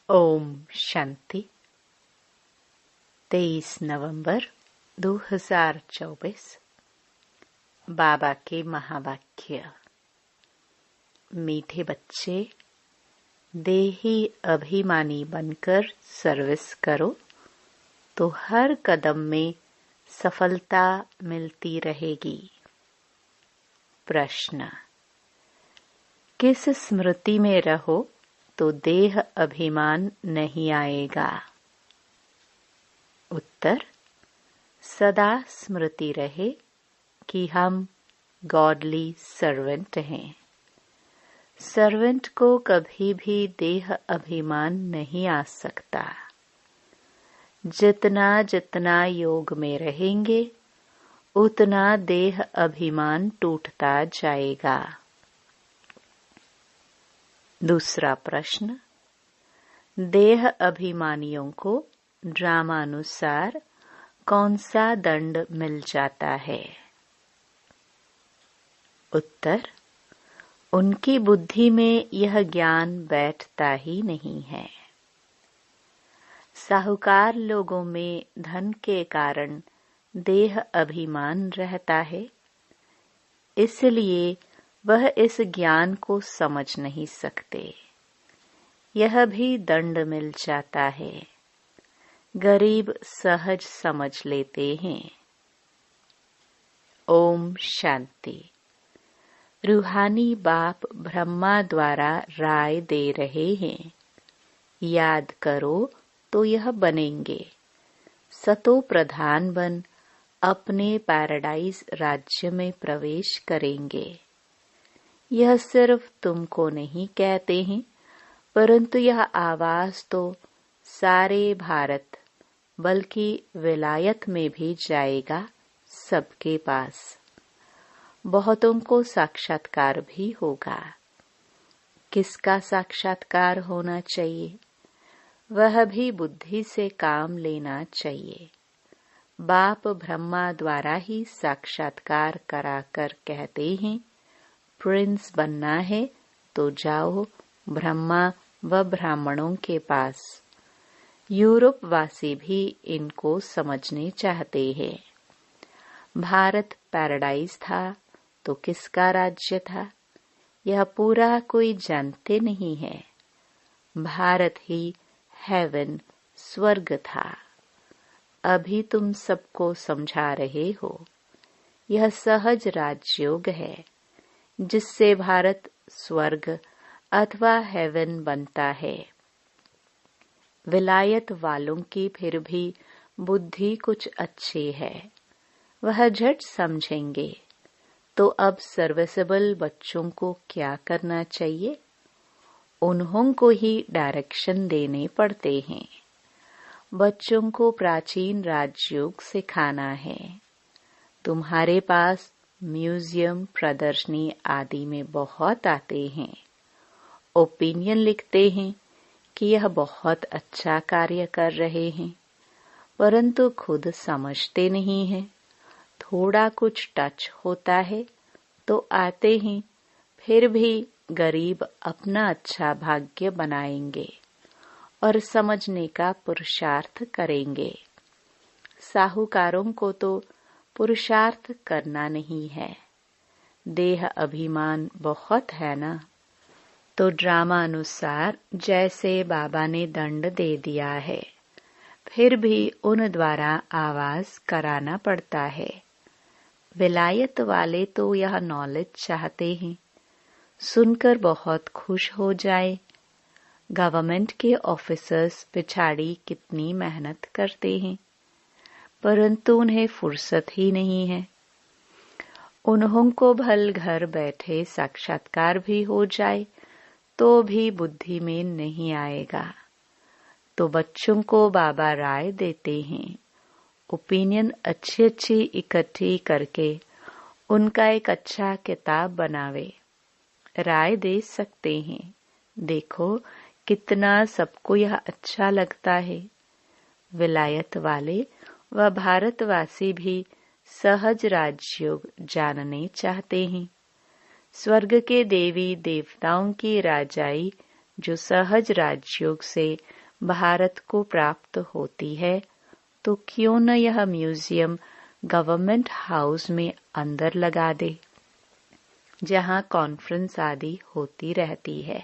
ओम शांति। 23 नवंबर 2024। बाबा के महावाक्य। मीठे बच्चे, देही अभिमानी बनकर सर्विस करो तो हर कदम में सफलता मिलती रहेगी। प्रश्न: किस स्मृति में रहो तो देह अभिमान नहीं आएगा? उत्तर: सदा स्मृति रहे कि हम गॉडली सर्वेंट हैं। सर्वेंट को कभी भी देह अभिमान नहीं आ सकता। जितना जितना योग में रहेंगे उतना देह अभिमान टूटता जाएगा। दूसरा प्रश्न: देह अभिमानियों को ड्रामानुसार कौन सा दंड मिल जाता है? उत्तर: उनकी बुद्धि में यह ज्ञान बैठता ही नहीं है। साहूकार लोगों में धन के कारण देह अभिमान रहता है, इसलिए वह इस ज्ञान को समझ नहीं सकते। यह भी दंड मिल जाता है। गरीब सहज समझ लेते हैं। ओम शांति। रूहानी बाप ब्रह्मा द्वारा राय दे रहे हैं। याद करो तो यह बनेंगे। सतो प्रधान बन अपने पैराडाइज राज्य में प्रवेश करेंगे। यह सिर्फ तुमको नहीं कहते हैं, परंतु यह आवाज तो सारे भारत बल्कि विलायत में भी जाएगा, सबके पास। बहुतों को साक्षात्कार भी होगा। किसका साक्षात्कार होना चाहिए? वह भी बुद्धि से काम लेना चाहिए। बाप ब्रह्मा द्वारा ही साक्षात्कार कराकर कहते हैं, प्रिंस बनना है तो जाओ ब्रह्मा व ब्राह्मणों के पास। यूरोप वासी भी इनको समझने चाहते हैं। भारत पैराडाइज था तो किसका राज्य था? यह पूरा कोई जानते नहीं है। भारत ही हेवन स्वर्ग था। अभी तुम सबको समझा रहे हो। यह सहज राजयोग है जिससे भारत स्वर्ग अथवा हेवन बनता है। विलायत वालों की फिर भी बुद्धि कुछ अच्छी है, वह झट समझेंगे। तो अब सर्विसेबल बच्चों को क्या करना चाहिए? उन्हों को ही डायरेक्शन देने पड़ते हैं। बच्चों को प्राचीन राजयोग सिखाना है। तुम्हारे पास म्यूजियम, प्रदर्शनी आदि में बहुत आते हैं। ओपिनियन लिखते हैं कि यह बहुत अच्छा कार्य कर रहे हैं, परंतु खुद समझते नहीं हैं। थोड़ा कुछ टच होता है तो आते हैं, फिर भी गरीब अपना अच्छा भाग्य बनाएंगे और समझने का पुरुषार्थ करेंगे। साहूकारों को तो पुरुषार्थ करना नहीं है। देह अभिमान बहुत है ना, तो ड्रामा अनुसार जैसे बाबा ने दंड दे दिया है, फिर भी उन द्वारा आवाज कराना पड़ता है। विलायत वाले तो यह नॉलेज चाहते हैं, सुनकर बहुत खुश हो जाए। गवर्नमेंट के ऑफिसर्स पिछाड़ी कितनी मेहनत करते हैं, परंतु उन्हें फुर्सत ही नहीं है। उन्हों को भल घर बैठे साक्षात्कार भी हो जाए तो भी बुद्धि में नहीं आएगा। तो बच्चों को बाबा राय देते हैं। ओपिनियन अच्छी अच्छी इकट्ठी करके उनका एक अच्छा किताब बनावे। राय दे सकते हैं। देखो कितना सबको यह अच्छा लगता है। विलायत वाले व भारतवासी भी सहज राजयोग जानने चाहते हैं। स्वर्ग के देवी देवताओं की राजाई जो सहज राजयोग से भारत को प्राप्त होती है, तो क्यों न यह म्यूजियम गवर्नमेंट हाउस में अंदर लगा दे, जहां कॉन्फ्रेंस आदि होती रहती है।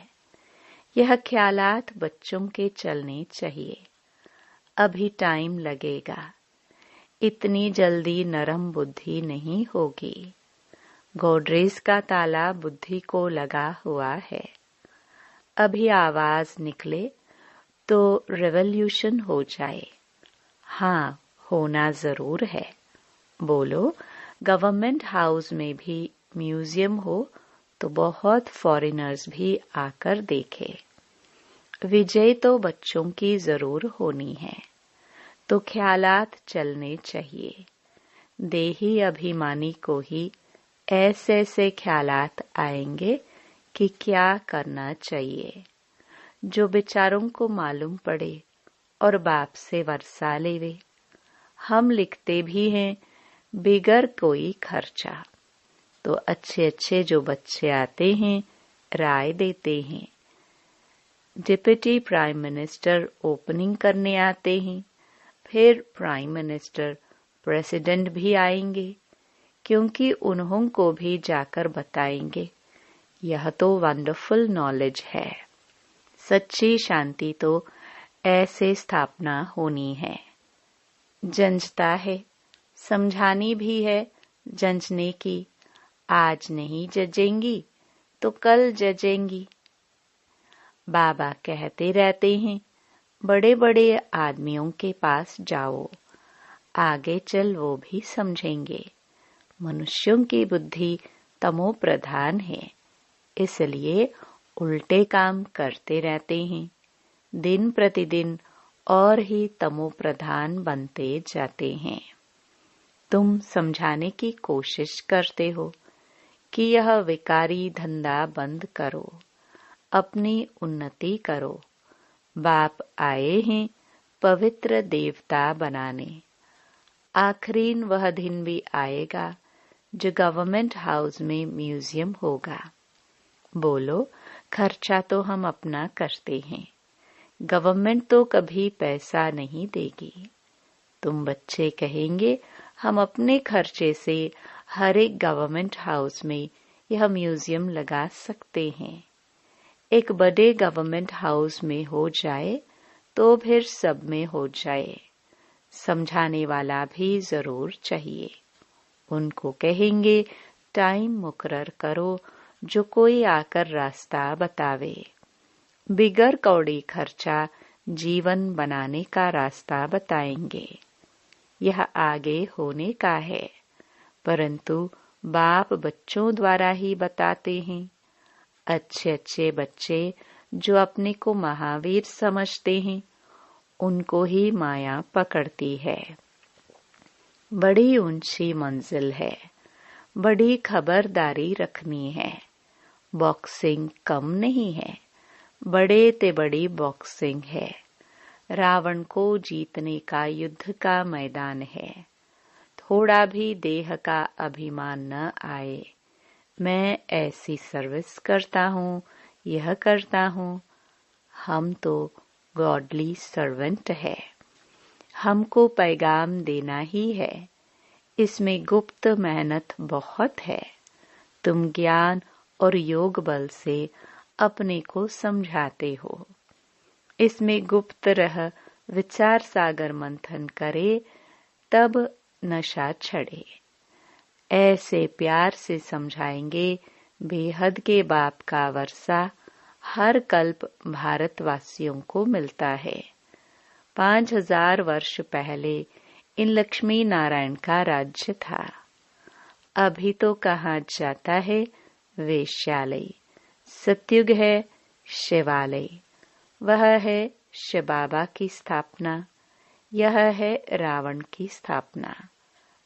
यह ख्यालात बच्चों के चलने चाहिए। अभी टाइम लगेगा, इतनी जल्दी नरम बुद्धि नहीं होगी। गोडरेज का ताला बुद्धि को लगा हुआ है। अभी आवाज निकले तो रेवोल्यूशन हो जाए। हाँ, होना जरूर है। बोलो, गवर्नमेंट हाउस में भी म्यूजियम हो तो बहुत फॉरेनर्स भी आकर देखे। विजय तो बच्चों की जरूर होनी है, तो ख्यालात चलने चाहिए। देही अभिमानी को ही ऐसे ऐसे ख्यालात आएंगे कि क्या करना चाहिए। जो बेचारों को मालूम पड़े और बाप से वर्षा लेवे। हम लिखते भी हैं बिगर कोई खर्चा, तो अच्छे अच्छे जो बच्चे आते हैं राय देते हैं। डिप्टी प्राइम मिनिस्टर ओपनिंग करने आते हैं, फिर प्राइम मिनिस्टर प्रेसिडेंट भी आएंगे, क्योंकि उन्हों को भी जाकर बताएंगे। यह तो वंडरफुल नॉलेज है। सच्ची शांति तो ऐसे स्थापना होनी है। जंजता है, समझानी भी है जंजने की। आज नहीं जजेंगी तो कल जजेंगी। बाबा कहते रहते हैं, बड़े बड़े आदमियों के पास जाओ, आगे चल वो भी समझेंगे। मनुष्यों की बुद्धि तमो प्रधान है, इसलिए उल्टे काम करते रहते हैं। दिन प्रतिदिन और ही तमो प्रधान बनते जाते हैं। तुम समझाने की कोशिश करते हो कि यह विकारी धंधा बंद करो, अपनी उन्नति करो। बाप आए हैं पवित्र देवता बनाने। आखिरी वह दिन भी आएगा जो गवर्नमेंट हाउस में म्यूजियम होगा। बोलो, खर्चा तो हम अपना करते हैं, गवर्नमेंट तो कभी पैसा नहीं देगी। तुम बच्चे कहेंगे हम अपने खर्चे से हर एक गवर्नमेंट हाउस में यह म्यूजियम लगा सकते हैं। एक बड़े गवर्नमेंट हाउस में हो जाए तो फिर सब में हो जाए। समझाने वाला भी जरूर चाहिए। उनको कहेंगे टाइम मुकर्रर करो, जो कोई आकर रास्ता बतावे। बिगर कौड़ी खर्चा जीवन बनाने का रास्ता बताएंगे। यह आगे होने का है, परंतु बाप बच्चों द्वारा ही बताते हैं। अच्छे अच्छे बच्चे जो अपने को महावीर समझते हैं, उनको ही माया पकड़ती है। बड़ी ऊंची मंजिल है, बड़ी खबरदारी रखनी है। बॉक्सिंग कम नहीं है, बड़े ते बड़ी बॉक्सिंग है। रावण को जीतने का युद्ध का मैदान है। थोड़ा भी देह का अभिमान न आए। मैं ऐसी सर्विस करता हूँ, यह करता हूँ। हम तो गॉडली सर्वेंट है। हमको पैगाम देना ही है। इसमें गुप्त मेहनत बहुत है। तुम ज्ञान और योग बल से अपने को समझाते हो। इसमें गुप्त रह विचार सागर मंथन करे, तब नशा चढ़े। ऐसे प्यार से समझाएंगे, बेहद के बाप का वर्षा हर कल्प भारतवासियों को मिलता है। 5000 वर्ष पहले इन लक्ष्मी नारायण का राज्य था। अभी तो कहा जाता है वेश्यालय। सतयुग है शिवालय। वह है शिव बाबा की स्थापना, यह है रावण की स्थापना।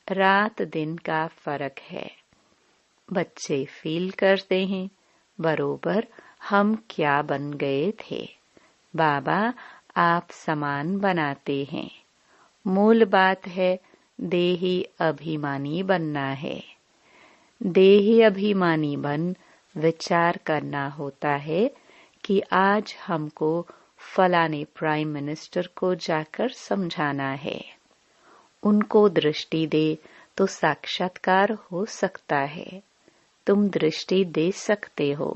रात दिन का फर्क है। बच्चे फील करते हैं बरोबर हम क्या बन गए थे। बाबा आप समान बनाते हैं। मूल बात है देही अभिमानी बनना है। देही अभिमानी बन विचार करना होता है कि आज हमको फलाने प्राइम मिनिस्टर को जाकर समझाना है। उनको दृष्टि दे तो साक्षात्कार हो सकता है। तुम दृष्टि दे सकते हो।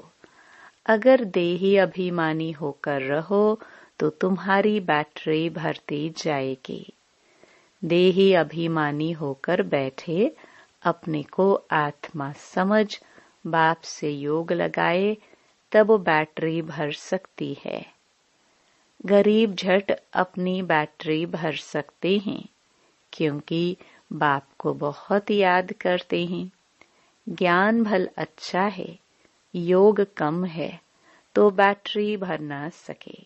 अगर देही अभिमानी होकर रहो तो तुम्हारी बैटरी भरती जाएगी। देही अभिमानी होकर बैठे, अपने को आत्मा समझ, बाप से योग लगाए, तब बैटरी भर सकती है। गरीब झट अपनी बैटरी भर सकते हैं, क्योंकि बाप को बहुत याद करते हैं। ज्ञान भल अच्छा है, योग कम है तो बैटरी भर ना सके,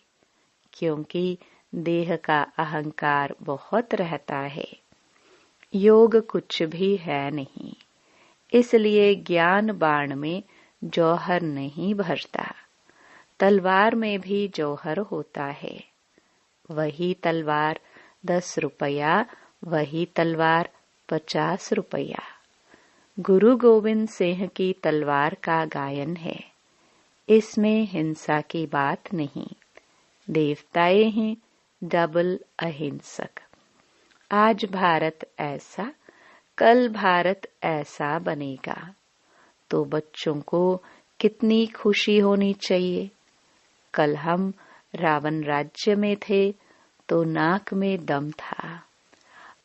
क्योंकि देह का अहंकार बहुत रहता है। योग कुछ भी है नहीं, इसलिए ज्ञान बाण में जौहर नहीं भरता। तलवार में भी जौहर होता है। वही तलवार 10 रुपया, वही तलवार 50 रुपया। गुरु गोविंद सिंह की तलवार का गायन है। इसमें हिंसा की बात नहीं। देवताए हैं डबल अहिंसक। आज भारत ऐसा, कल भारत ऐसा बनेगा, तो बच्चों को कितनी खुशी होनी चाहिए। कल हम रावण राज्य में थे तो नाक में दम था।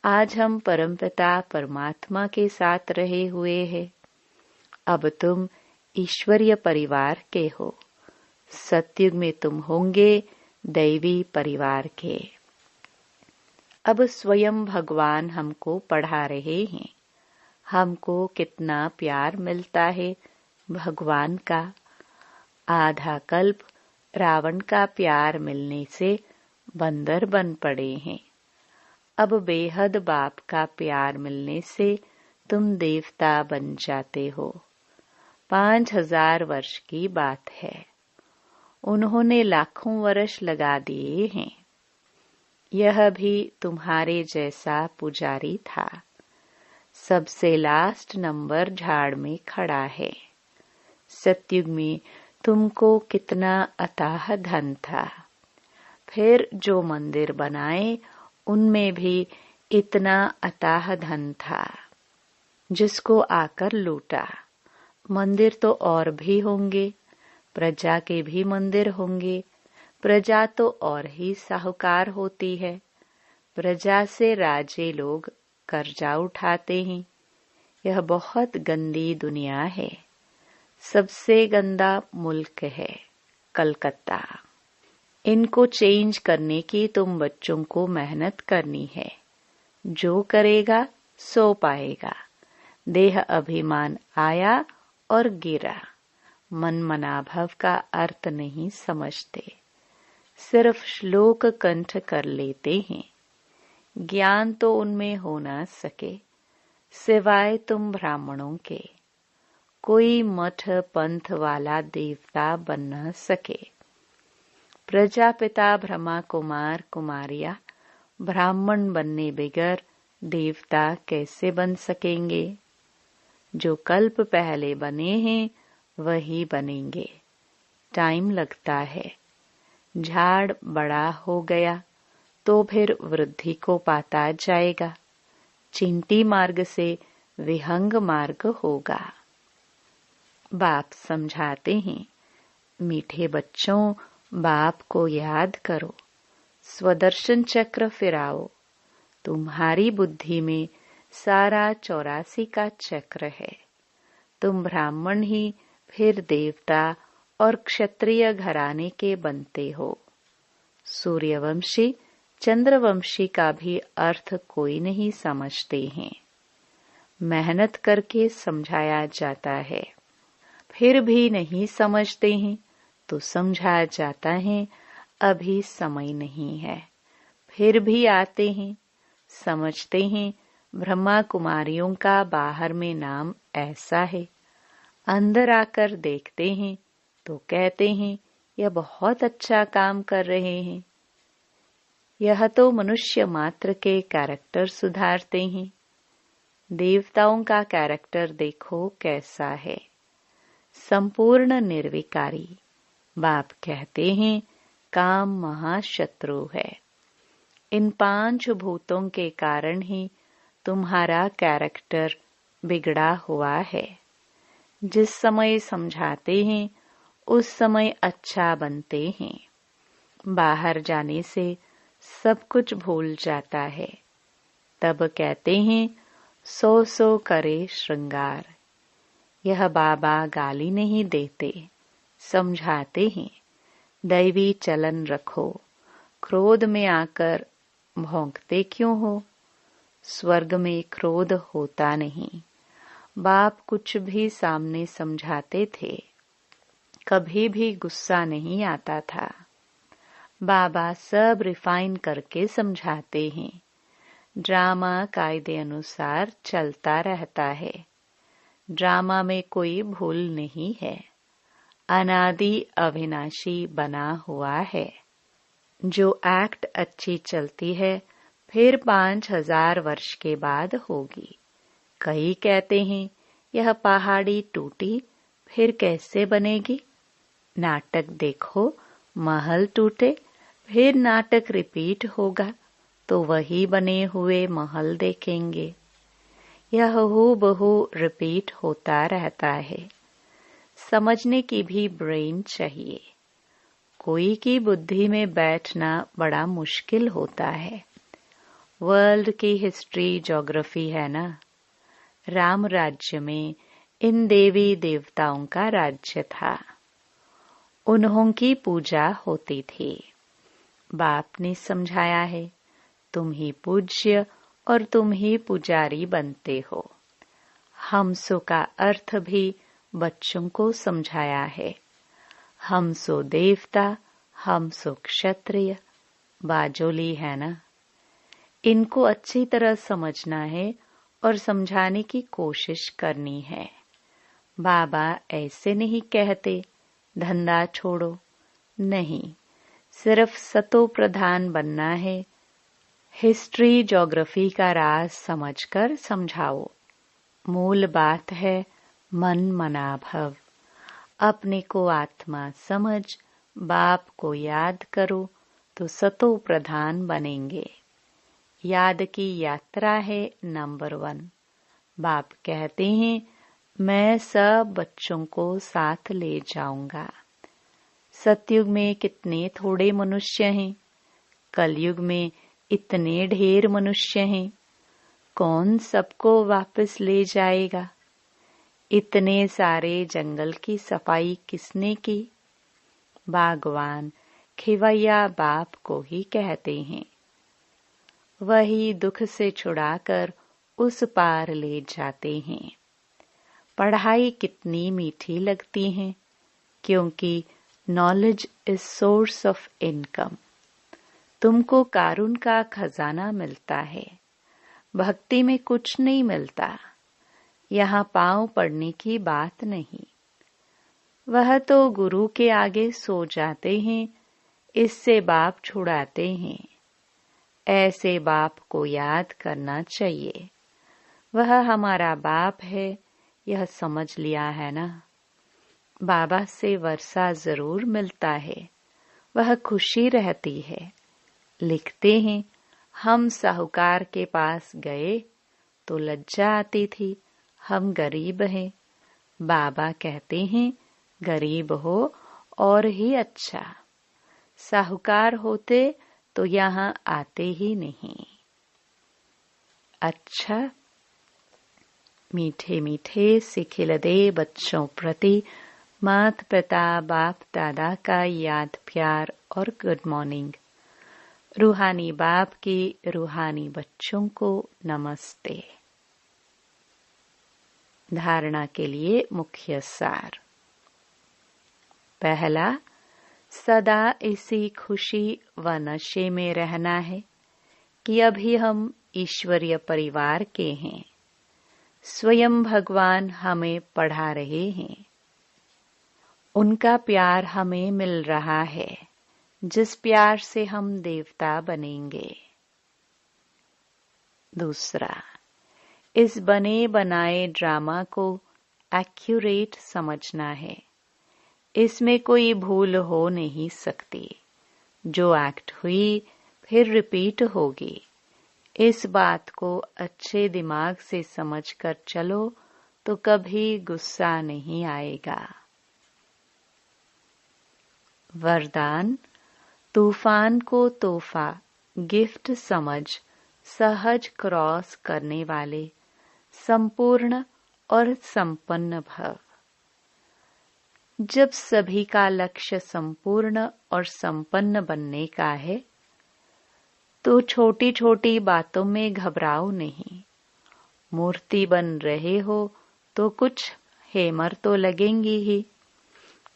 आज हम परमपिता परमात्मा के साथ रहे हुए हैं। अब तुम ईश्वरीय परिवार के हो। सतयुग में तुम होंगे दैवी परिवार के। अब स्वयं भगवान हमको पढ़ा रहे हैं। हमको कितना प्यार मिलता है भगवान का। आधा कल्प रावण का प्यार मिलने से बंदर बन पड़े हैं। अब बेहद बाप का प्यार मिलने से तुम देवता बन जाते हो। 5000 वर्ष की बात है। उन्होंने लाखों वर्ष लगा दिए हैं। यह भी तुम्हारे जैसा पुजारी था। सबसे लास्ट नंबर झाड़ में खड़ा है। सतयुग में तुमको कितना अथाह धन था। फिर जो मंदिर बनाए उनमें भी इतना अथाह धन था, जिसको आकर लूटा। मंदिर तो और भी होंगे, प्रजा के भी मंदिर होंगे। प्रजा तो और ही साहूकार होती है। प्रजा से राजे लोग कर्जा उठाते हैं। यह बहुत गंदी दुनिया है। सबसे गंदा मुल्क है कलकत्ता। इनको चेंज करने की तुम बच्चों को मेहनत करनी है। जो करेगा सो पाएगा। देह अभिमान आया और गिरा। मन मनाभव का अर्थ नहीं समझते, सिर्फ श्लोक कंठ कर लेते हैं। ज्ञान तो उनमें हो ना सके, सिवाय तुम ब्राह्मणों के। कोई मठ पंथ वाला देवता बन न सके। प्रजापिता ब्रह्मा कुमार कुमारियां ब्राह्मण बनने बगैर देवता कैसे बन सकेंगे। जो कल्प पहले बने हैं वही बनेंगे। टाइम लगता है। झाड़ बड़ा हो गया तो फिर वृद्धि को पाता जाएगा। चिंटी मार्ग से विहंग मार्ग होगा। बाप समझाते हैं, मीठे बच्चों, बाप को याद करो। स्वदर्शन चक्र फिराओ। तुम्हारी बुद्धि में सारा 84 का चक्र है। तुम ब्राह्मण ही फिर देवता और क्षत्रिय घराने के बनते हो। सूर्यवंशी चंद्रवंशी का भी अर्थ कोई नहीं समझते हैं। मेहनत करके समझाया जाता है, फिर भी नहीं समझते हैं तो समझाया जाता है अभी समय नहीं है। फिर भी आते हैं, समझते हैं ब्रह्मा कुमारियों का बाहर में नाम ऐसा है। अंदर आकर देखते हैं तो कहते हैं यह बहुत अच्छा काम कर रहे हैं। यह तो मनुष्य मात्र के कैरेक्टर सुधारते हैं। देवताओं का कैरेक्टर देखो कैसा है। संपूर्ण निर्विकारी, बाप कहते हैं काम महाशत्रु है। इन 5 भूतों के कारण ही तुम्हारा कैरेक्टर बिगड़ा हुआ है। जिस समय समझाते हैं उस समय अच्छा बनते हैं। बाहर जाने से सब कुछ भूल जाता है। तब कहते हैं 100 करे श्रृंगार। यह बाबा गाली नहीं देते, समझाते हैं दैवी चलन रखो। क्रोध में आकर भौंकते क्यों हो? स्वर्ग में क्रोध होता नहीं। बाप कुछ भी सामने समझाते थे, कभी भी गुस्सा नहीं आता था। बाबा सब रिफाइन करके समझाते हैं। ड्रामा कायदे अनुसार चलता रहता है। ड्रामा में कोई भूल नहीं है। अनादि अविनाशी बना हुआ है। जो एक्ट अच्छी चलती है फिर 5000 वर्ष के बाद होगी। कई कहते हैं यह पहाड़ी टूटी फिर कैसे बनेगी? नाटक देखो, महल टूटे फिर नाटक रिपीट होगा तो वही बने हुए महल देखेंगे। यह हूबहू रिपीट होता रहता है। समझने की भी ब्रेन चाहिए। कोई की बुद्धि में बैठना बड़ा मुश्किल होता है। वर्ल्ड की हिस्ट्री ज्योग्राफी है ना। राम राज्य में इन देवी देवताओं का राज्य था। उन्हों की पूजा होती थी। बाप ने समझाया है तुम ही पूज्य और तुम ही पुजारी बनते हो। हमसो का अर्थ भी बच्चों को समझाया है। हमसो देवता, हमसो क्षत्रिय। बाजोली है ना। इनको अच्छी तरह समझना है और समझाने की कोशिश करनी है। बाबा ऐसे नहीं कहते धंधा छोड़ो, नहीं, सिर्फ सतो प्रधान बनना है। हिस्ट्री ज्योग्राफी का राज समझकर समझाओ। मूल बात है मन मनाभव। अपने को आत्मा समझ बाप को याद करो तो सतो प्रधान बनेंगे। याद की यात्रा है नंबर 1। बाप कहते हैं मैं सब बच्चों को साथ ले जाऊंगा। सतयुग में कितने थोड़े मनुष्य हैं, कलयुग में इतने ढेर मनुष्य हैं। कौन सबको वापस ले जाएगा? इतने सारे जंगल की सफाई किसने की? बागवान खिवैया बाप को ही कहते हैं। वही दुख से छुड़ाकर उस पार ले जाते हैं। पढ़ाई कितनी मीठी लगती है, क्योंकि knowledge is source of income. तुमको कारून का खजाना मिलता है। भक्ति में कुछ नहीं मिलता। यहाँ पांव पड़ने की बात नहीं। वह तो गुरु के आगे सो जाते हैं, इससे बाप छुड़ाते हैं। ऐसे बाप को याद करना चाहिए। वह हमारा बाप है, यह समझ लिया है ना। बाबा से वर्षा जरूर मिलता है, वह खुशी रहती है। लिखते हैं हम साहूकार के पास गए तो लज्जा आती थी, हम गरीब हैं। बाबा कहते हैं गरीब हो और ही अच्छा। साहूकार होते तो यहाँ आते ही नहीं। अच्छा, मीठे मीठे सिखिलदे बच्चों प्रति माता पिता बाप दादा का याद प्यार और गुड मॉर्निंग। रूहानी बाप की रूहानी बच्चों को नमस्ते। धारणा के लिए मुख्य सार। पहला, सदा इसी खुशी व नशे में रहना है कि अभी हम ईश्वरीय परिवार के हैं। स्वयं भगवान हमें पढ़ा रहे हैं। उनका प्यार हमें मिल रहा है, जिस प्यार से हम देवता बनेंगे। दूसरा, इस बने बनाए ड्रामा को एक्यूरेट समझना है। इसमें कोई भूल हो नहीं सकती। जो एक्ट हुई फिर रिपीट होगी। इस बात को अच्छे दिमाग से समझकर चलो तो कभी गुस्सा नहीं आएगा। वरदान, तूफान को तोहफा गिफ्ट समझ सहज क्रॉस करने वाले संपूर्ण और संपन्न भव। जब सभी का लक्ष्य संपूर्ण और संपन्न बनने का है तो छोटी छोटी बातों में घबराओ नहीं। मूर्ति बन रहे हो तो कुछ हेमर तो लगेंगी ही।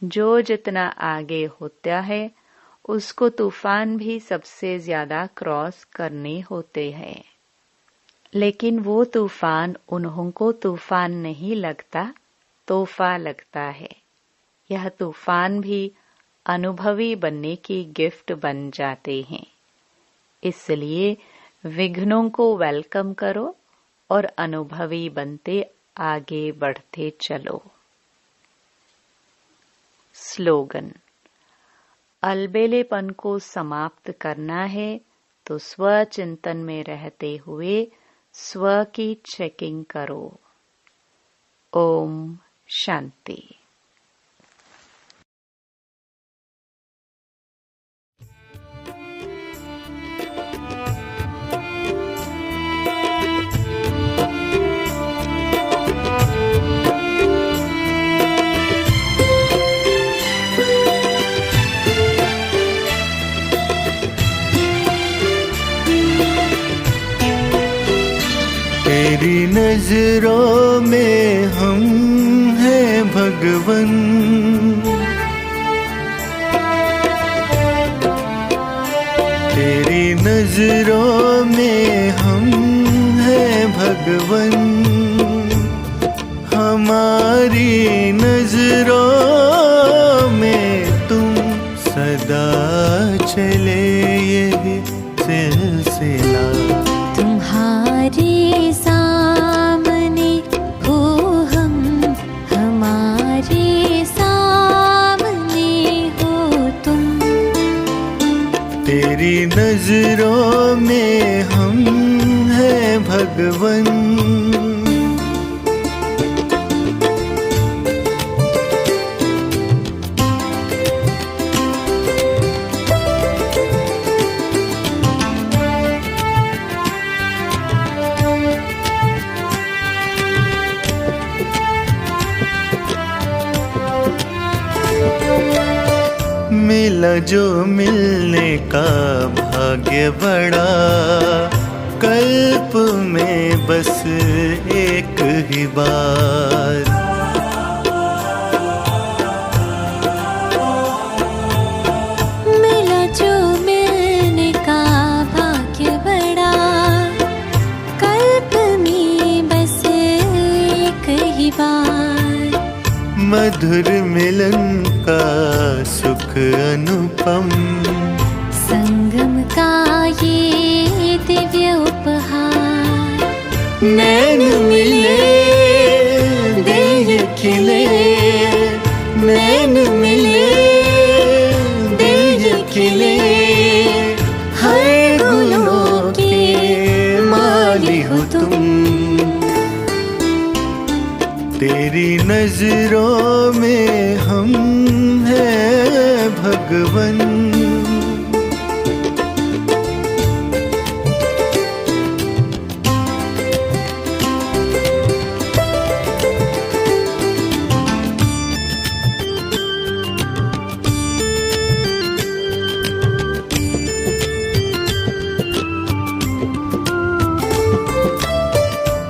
जो जितना आगे होता है उसको तूफान भी सबसे ज्यादा क्रॉस करने होते हैं। लेकिन वो तूफान उन्हों को तूफान नहीं लगता, तोहफा लगता है। यह तूफान भी अनुभवी बनने की गिफ्ट बन जाते हैं। इसलिए विघ्नों को वेलकम करो और अनुभवी बनते आगे बढ़ते चलो। स्लोगन, अलबेलेपन को समाप्त करना है तो स्व चिंतन में रहते हुए स्व की चेकिंग करो। ओम शांति। तेरी नजरों में हम हैं भगवन, तेरी नजरों में हम हैं भगवन। हमारी नजरों में तुम सदा चले ये सिलसिला। तुम्हारे सामने हो हम, हमारे सामने हो तुम। तेरी नजरों में हम हैं भगवन। मिला जो मिलने का भाग्य बड़ा, कल्प में बस एक ही बार। मिला जो मिलने का भाग्य बड़ा, कल्प में बस एक ही बार। मधुर मिलन का सुख अनुपम, संगम का ये दिव्य उपहार। नैन मिले दिल खिले, नैन मिले दिल खिले। हर गुलों के माली हो तुम। तेरी नजरों में हम हैं भगवन।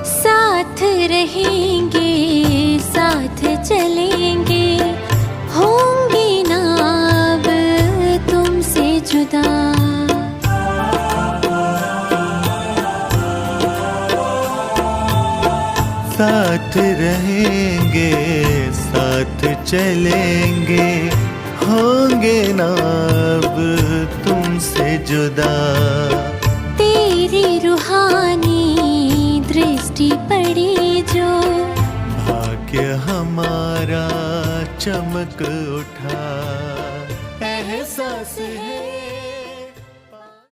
साथ रहेंगे, साथ चलेंगे, होंगे ना अब तुमसे जुदा। साथ रहेंगे, साथ चलेंगे, होंगे ना अब तुमसे जुदा। तेरी रूहानी दृष्टि पड़ी जो, भाग्य हमारा चमक उठा, एहसास है